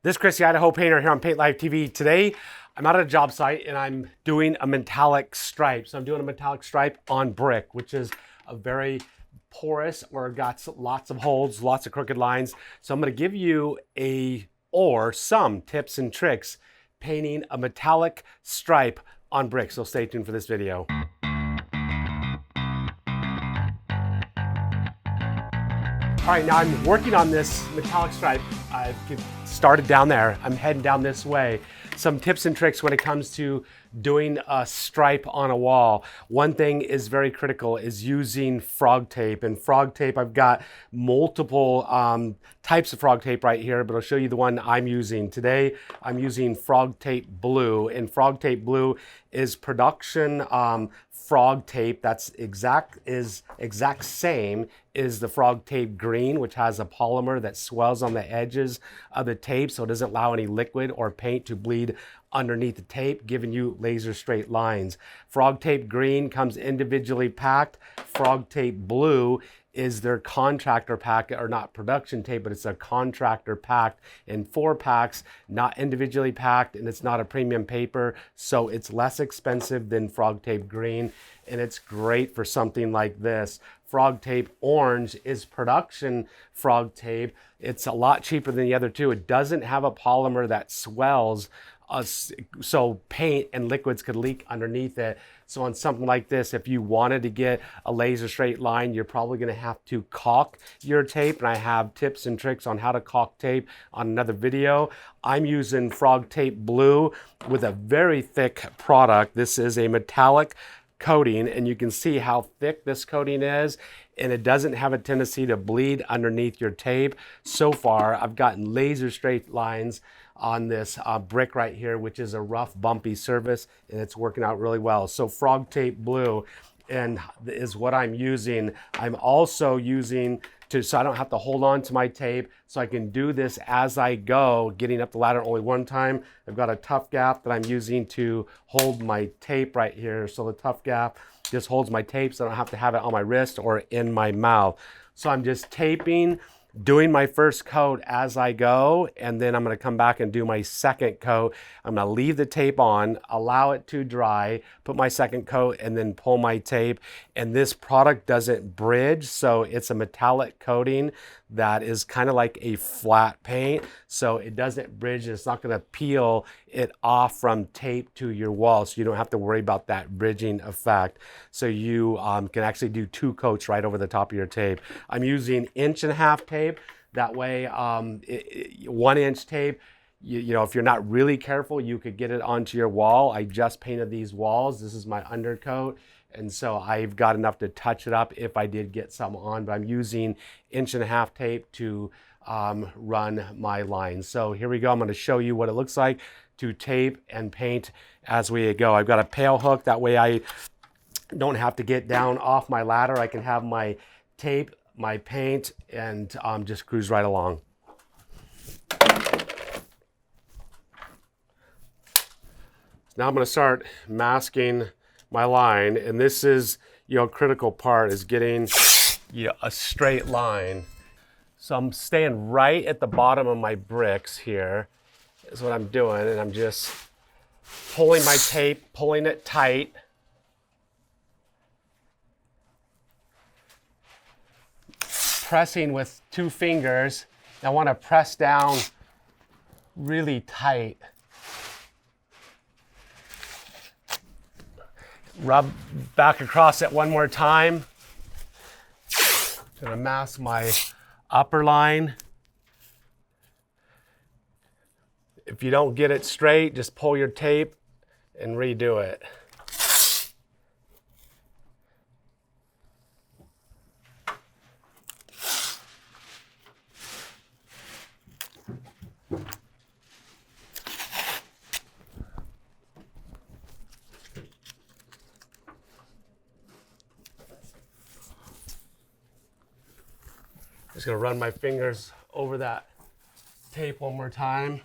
This is Chris, the Idaho Painter here on Paint Live TV. Today, I'm out at a job site and I'm doing a metallic stripe. So I'm doing a metallic stripe on brick, which is a very porous or got lots of holes, lots of crooked lines. So I'm gonna give you some tips and tricks painting a metallic stripe on brick. So stay tuned for this video. All right, now I'm working on this metallic stripe. I've started down there. I'm heading down this way. Some tips and tricks when it comes to doing a stripe on a wall. One thing is very critical is using frog tape. And frog tape, I've got multiple types of frog tape right here, but I'll show you the one I'm using. Today, I'm using Frog Tape Blue. And Frog Tape Blue is production frog tape that's exact same is the Frog Tape Green, which has a polymer that swells on the edges of the tape so it doesn't allow any liquid or paint to bleed underneath the tape, giving you laser straight lines. Frog Tape Green comes individually packed. Frog Tape Blue is their contractor pack, or not production tape, but it's a contractor packed in 4 packs, not individually packed, and it's not a premium paper, so it's less expensive than Frog Tape Green, and it's great for something like this. Frog Tape Orange is production frog tape. It's a lot cheaper than the other two. It doesn't have a polymer that swells, so paint and liquids could leak underneath it. So on something like this, if you wanted to get a laser straight line, you're probably gonna have to caulk your tape. And I have tips and tricks on how to caulk tape on another video. I'm using Frog Tape Blue with a very thick product. This is a metallic coating, and you can see how thick this coating is, and it doesn't have a tendency to bleed underneath your tape. So far, I've gotten laser straight lines on this brick right here, which is a rough, bumpy surface, and it's working out really well. So Frog Tape Blue is what I'm using. I'm also using so I don't have to hold on to my tape, so I can do this as I go, getting up the ladder only one time. I've got a Tough Gap that I'm using to hold my tape right here. So the Tough Gap just holds my tape so I don't have to have it on my wrist or in my mouth. So I'm just taping, doing my first coat as I go, and then I'm gonna come back and do my second coat. I'm gonna leave the tape on, allow it to dry, put my second coat, and then pull my tape. And this product doesn't bridge, so it's a metallic coating that is kind of like a flat paint, so it doesn't bridge. It's not gonna peel it off from tape to your wall, so you don't have to worry about that bridging effect. So you can actually do 2 coats right over the top of your tape. I'm using 1.5-inch tape. That way, 1-inch tape, you know, if you're not really careful, you could get it onto your wall. I just painted these walls. This is my undercoat. And so I've got enough to touch it up if I did get some on, but I'm using 1.5-inch tape to run my lines. So here we go. I'm going to show you what it looks like to tape and paint as we go. I've got a pail hook. That way I don't have to get down off my ladder. I can have my tape, my paint, and just cruise right along. Now I'm going to start masking my line, and this is, critical part is getting, a straight line. So I'm staying right at the bottom of my bricks here is what I'm doing, and I'm just pulling my tape, pulling it tight. Pressing with 2 fingers. I want to press down really tight. Rub back across it one more time. Gonna mask my upper line. If you don't get it straight, just pull your tape and redo it. Just gonna run my fingers over that tape one more time,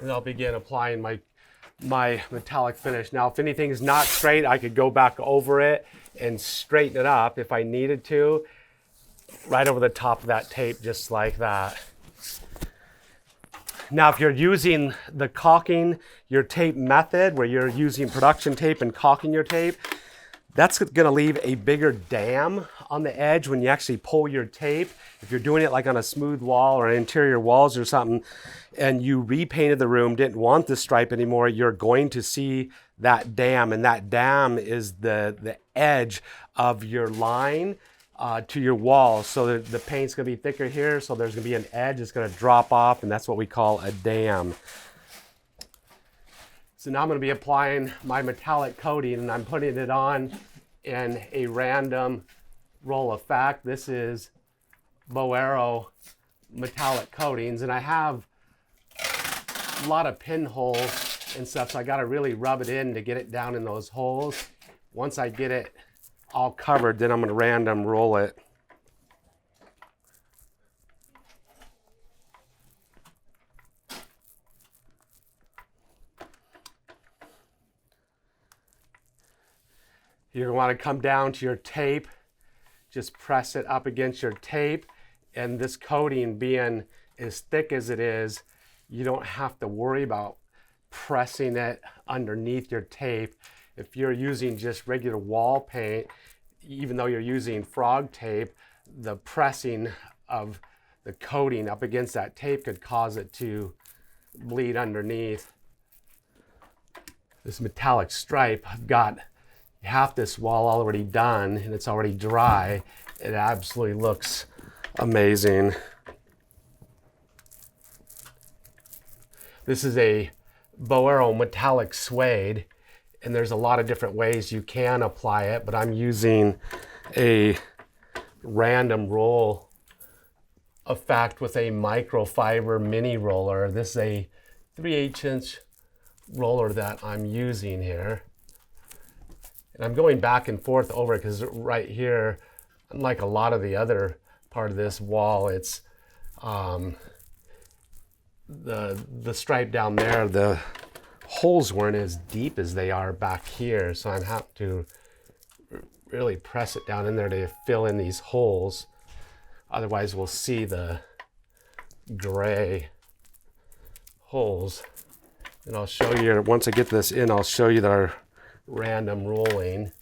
and I'll begin applying my metallic finish. Now, if anything's not straight, I could go back over it and straighten it up if I needed to, right over the top of that tape, just like that. Now, if you're using the caulking your tape method, where you're using production tape and caulking your tape, that's going to leave a bigger dam on the edge when you actually pull your tape. If you're doing it like on a smooth wall or interior walls or something, and you repainted the room, didn't want the stripe anymore, you're going to see that dam, and that dam is the edge of your line to your wall. So the paint's gonna be thicker here, so there's gonna be an edge, it's gonna drop off, and that's what we call a dam. So now I'm gonna be applying my metallic coating, and I'm putting it on in a random roll of fact. This is Boero metallic coatings, and I have a lot of pinholes and stuff, so I gotta really rub it in to get it down in those holes. Once I get it all covered, then I'm gonna random roll it. You're gonna wanna come down to your tape, just press it up against your tape, and this coating being as thick as it is, you don't have to worry about pressing it underneath your tape. If you're using just regular wall paint, even though you're using frog tape, the pressing of the coating up against that tape could cause it to bleed underneath. This metallic stripe, I've got half this wall already done and it's already dry. It absolutely looks amazing. This is a Boero metallic suede, and there's a lot of different ways you can apply it, but I'm using a random roll effect with a microfiber mini roller. This is a 3/8 inch roller that I'm using here. And I'm going back and forth over it because right here, unlike a lot of the other part of this wall, it's the stripe down there, the holes weren't as deep as they are back here, so I have to really press it down in there to fill in these holes. Otherwise we'll see the gray holes. And I'll show you, once I get this in, I'll show you our random rolling.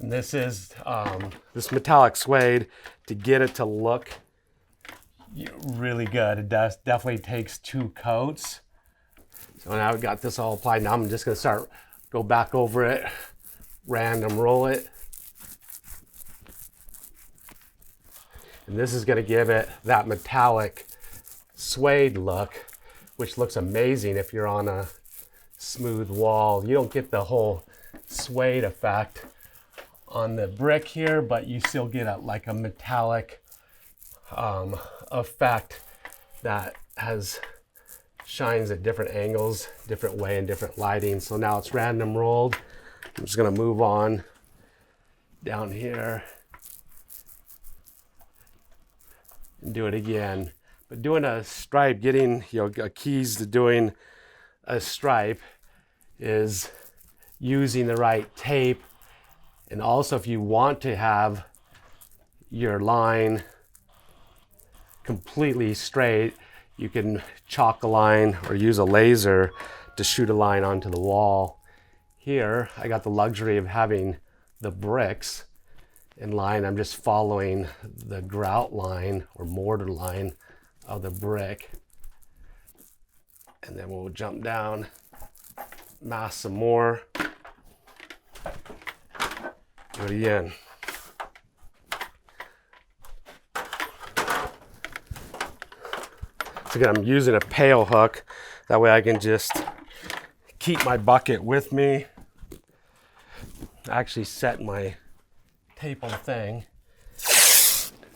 And this is this metallic suede, to get it to look really good. It definitely takes 2 coats. So now I've got this all applied. Now I'm just gonna go back over it, random roll it. And this is gonna give it that metallic suede look, which looks amazing if you're on a smooth wall. You don't get the whole suede effect on the brick here, but you still get like a metallic effect that shines at different angles, different way, and different lighting. So now it's random rolled. I'm just gonna move on down here and do it again. But doing a stripe, getting keys to doing a stripe is using the right tape. And also, if you want to have your line completely straight, you can chalk a line or use a laser to shoot a line onto the wall. Here, I got the luxury of having the bricks in line. I'm just following the grout line or mortar line of the brick. And then we'll jump down, mask some more. Do it again. So again, I'm using a pail hook. That way I can just keep my bucket with me. I actually set my tape on thing.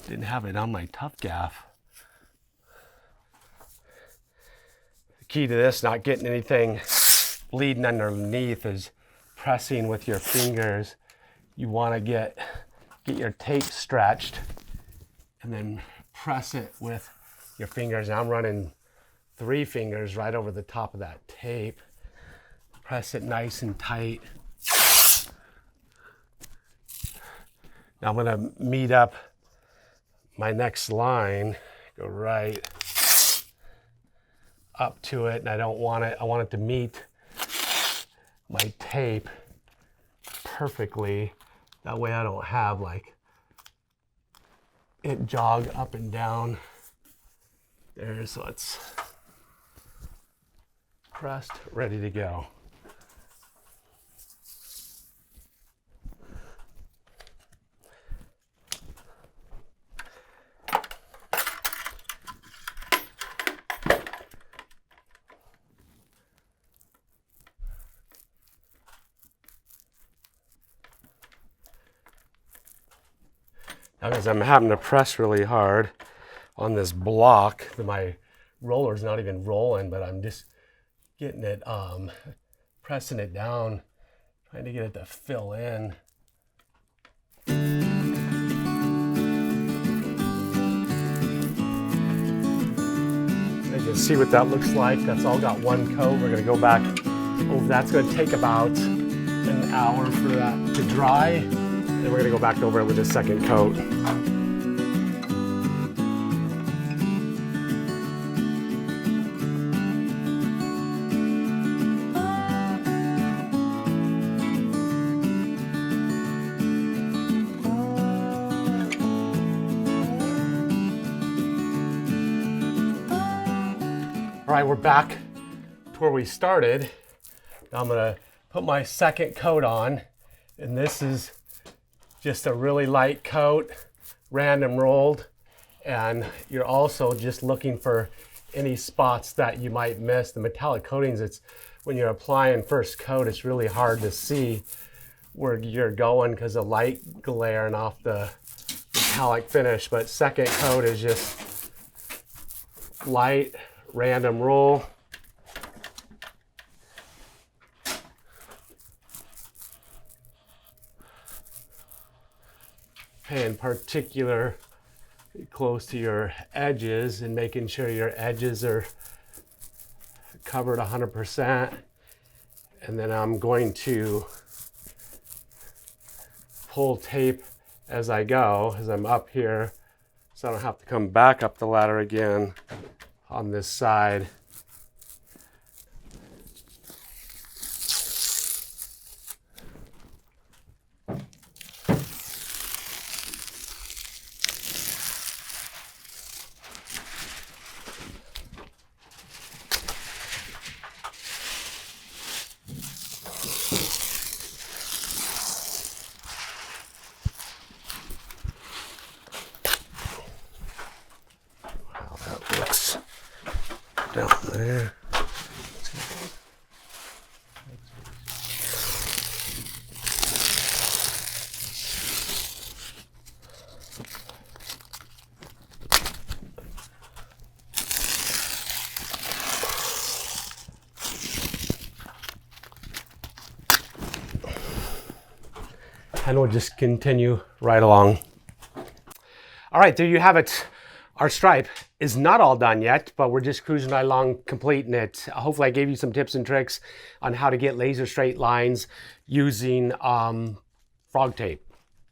Didn't have it on my Tough Gaff. The key to this, not getting anything bleeding underneath, is pressing with your fingers. You want to get your tape stretched and then press it with your fingers. Now I'm running 3 fingers right over the top of that tape. Press it nice and tight. Now I'm gonna meet up my next line, go right up to it, and I want it to meet my tape perfectly. That way I don't have like it jog up and down. There, so it's pressed, ready to go. Now, as I'm having to press really hard on this block, my roller's not even rolling, but I'm just getting it, pressing it down, trying to get it to fill in. As you can see what that looks like, that's all got one coat. We're gonna go back over. That's gonna take about an hour for that to dry. And we're gonna go back over it with a second coat. All right, we're back to where we started. Now I'm gonna put my second coat on, and this is just a really light coat, random rolled, and you're also just looking for any spots that you might miss. The metallic coatings, it's when you're applying first coat, it's really hard to see where you're going because of light glaring off the metallic finish. But second coat is just light, random roll. Paying particular close to your edges and making sure your edges are covered 100%. And then I'm going to pull tape as I go, as I'm up here, so I don't have to come back up the ladder again on this side. Down there. And we'll just continue right along. All right, there you have it. Our stripe is not all done yet, but we're just cruising right along, completing it. Hopefully I gave you some tips and tricks on how to get laser straight lines using frog tape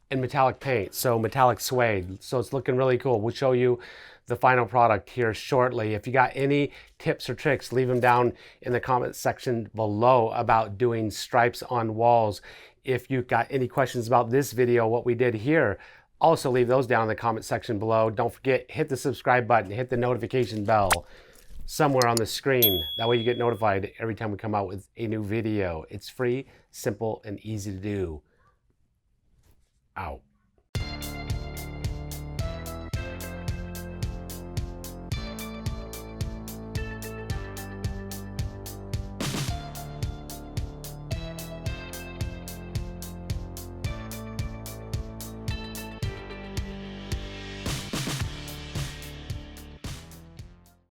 and metallic paint, so metallic suede. So it's looking really cool. We'll show you the final product here shortly. If you got any tips or tricks, leave them down in the comment section below about doing stripes on walls. If you've got any questions about this video, what we did here, also leave those down in the comment section below. Don't forget, hit the subscribe button, hit the notification bell somewhere on the screen. That way you get notified every time we come out with a new video. It's free, simple, and easy to do. Out.